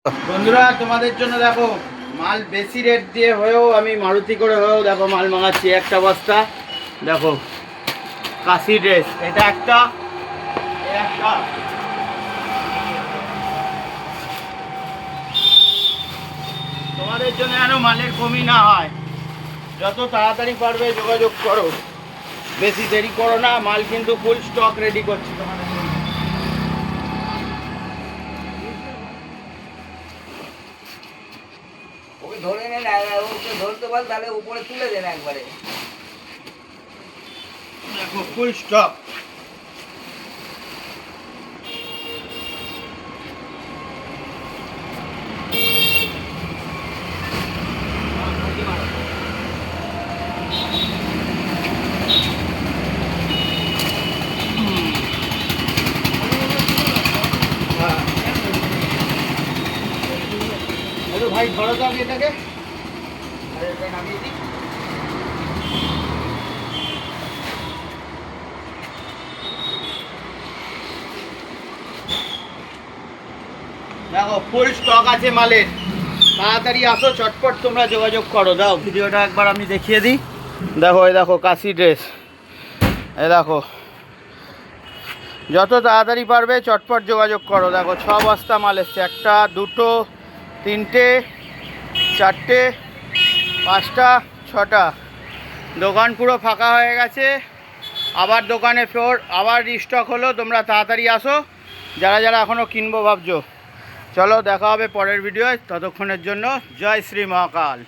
বন্ধুরা তোমাদের জন্য দেখো মাল বেশি রেট দিয়ে হয়েও আমি মারুতি করে হয়েও দেখো মাল মাঙাচ্ছি। একটা বস্তা দেখো কাশি ড্রেস, এটা একটা তোমাদের জন্য যেন মালের কমি না হয়, যত তাড়াতাড়ি পারবে যোগাযোগ করো, বেশি দেরি করো না। মাল কিন্তু ফুল স্টক রেডি করছি তোমাদের জন্য। ওকে ধরে নেন, ওকে ধরতে পার তাহলে উপরে তুলে দেন একবারে। দেখো ফুল স্টক। ভাই ধরো তো আমি এটাকে নামিয়ে দিই। দেখো ফুল স্টক আছে মালের, তাড়াতাড়ি আসো, চটপট তোমরা যোগাযোগ করো। দাও ভিডিওটা একবার আমি দেখিয়ে দিই। দেখো এই দেখো কাশি ড্রেস, এই দেখো যত তাড়াতাড়ি পারবে চটপট যোগাযোগ করো। দেখো 6 বস্তা মাল এসছে, একটা দুটো তিনটে চারটে পাঁচটা ছটা। দোকান পুরো ফাঁকা হয়ে গেছে, আবার দোকানে ফের আবার রিস্টক হলো। তোমরা তাড়াতাড়ি আসো যারা যারা এখনও কিনবো ভাবছো। চলো দেখা হবে পরের ভিডিওয়, ততক্ষণের জন্য জয় শ্রী মহাকাল।